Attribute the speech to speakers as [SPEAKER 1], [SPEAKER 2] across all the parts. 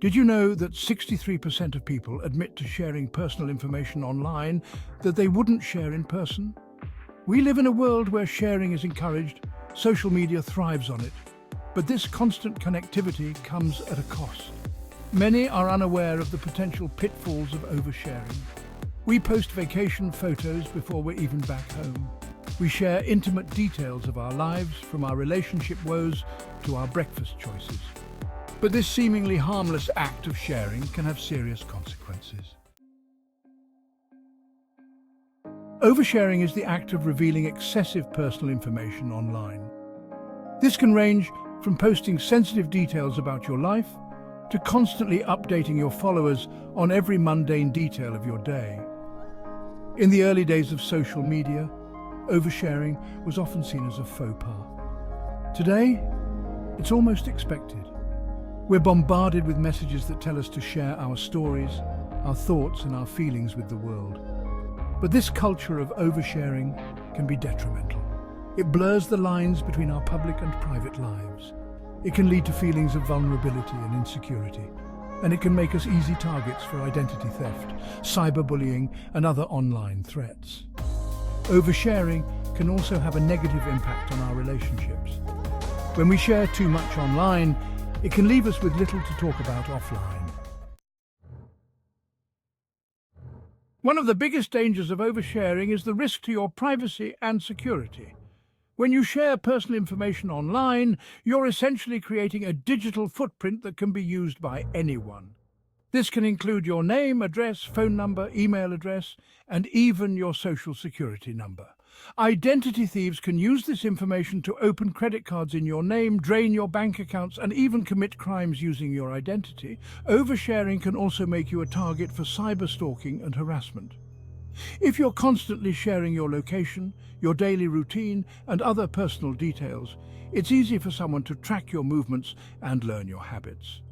[SPEAKER 1] Did you know that 63% of people admit to sharing personal information online that they wouldn't share in person? We live in a world where sharing is encouraged. Social media thrives on it. But this constant connectivity comes at a cost. Many are unaware of the potential pitfalls of oversharing. We post vacation photos before we're even back home. We share intimate details of our lives, from our relationship woes to our breakfast choices. But this seemingly harmless act of sharing can have serious consequences. Oversharing is the act of revealing excessive personal information online. This can range from posting sensitive details about your life to constantly updating your followers on every mundane detail of your day. In the early days of social media, oversharing was often seen as a faux pas. Today, it's almost expected. We're bombarded with messages that tell us to share our stories, our thoughts, and our feelings with the world. But this culture of oversharing can be detrimental. It blurs the lines between our public and private lives. It can lead to feelings of vulnerability and insecurity, and it can make us easy targets for identity theft, cyberbullying, and other online threats. Oversharing can also have a negative impact on our relationships. When we share too much online, it can leave us with little to talk about offline. One of the biggest dangers of oversharing is the risk to your privacy and security. When you share personal information online, you're essentially creating a digital footprint that can be used by anyone. This can include your name, address, phone number, email address, and even your social security number. Identity thieves can use this information to open credit cards in your name, drain your bank accounts, and even commit crimes using your identity. Oversharing can also make you a target for cyberstalking and harassment. If you're constantly sharing your location, your daily routine, and other personal details, it's easy for someone to track your movements and learn your habits.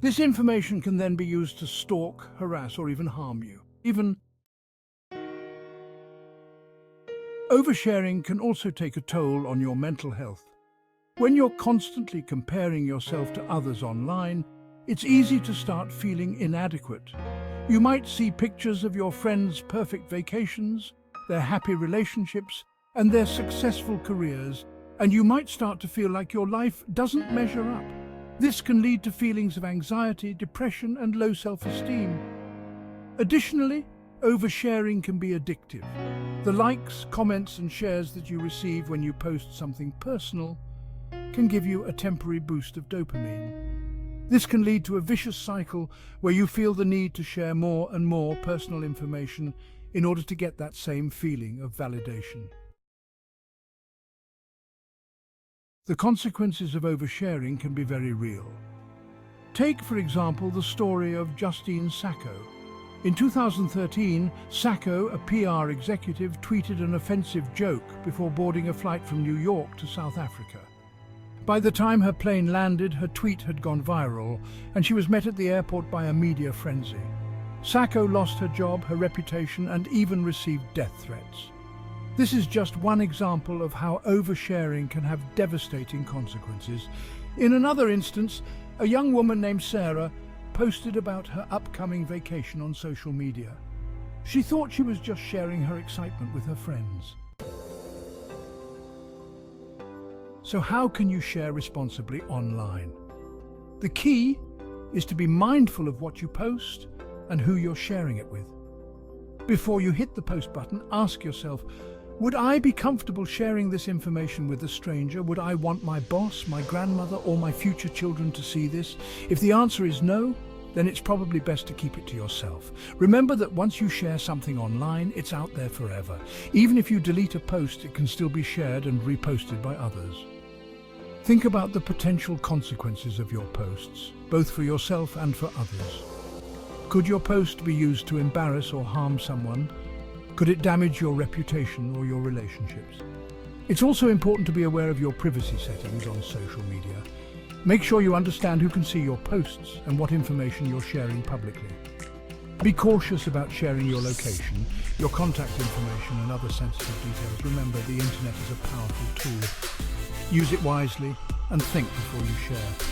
[SPEAKER 1] This information can then be used to stalk, harass, or even harm you. Oversharing can also take a toll on your mental health. When you're constantly comparing yourself to others online, it's easy to start feeling inadequate. You might see pictures of your friends' perfect vacations, their happy relationships, and their successful careers, and you might start to feel like your life doesn't measure up. This can lead to feelings of anxiety, depression, and low self-esteem. Additionally, oversharing can be addictive. The likes, comments, and shares that you receive when you post something personal can give you a temporary boost of dopamine. This can lead to a vicious cycle where you feel the need to share more and more personal information in order to get that same feeling of validation. The consequences of oversharing can be very real. Take, for example, the story of Justine Sacco. In 2013, Sacco, a PR executive, tweeted an offensive joke before boarding a flight from New York to South Africa. By the time her plane landed, her tweet had gone viral, and she was met at the airport by a media frenzy. Sacco lost her job, her reputation, and even received death threats. This is just one example of how oversharing can have devastating consequences. In another instance, a young woman named Sarah posted about her upcoming vacation on social media. She thought she was just sharing her excitement with her friends. So how can you share responsibly online? The key is to be mindful of what you post and who you're sharing it with. Before you hit the post button, ask yourself, would I be comfortable sharing this information with a stranger? Would I want my boss, my grandmother, or my future children to see this? If the answer is no, then it's probably best to keep it to yourself. Remember that once you share something online, it's out there forever. Even if you delete a post, it can still be shared and reposted by others. Think about the potential consequences of your posts, both for yourself and for others. Could your post be used to embarrass or harm someone? Could it damage your reputation or your relationships? It's also important to be aware of your privacy settings on social media. Make sure you understand who can see your posts and what information you're sharing publicly. Be cautious about sharing your location, your contact information, and other sensitive details. Remember, the internet is a powerful tool. Use it wisely and think before you share.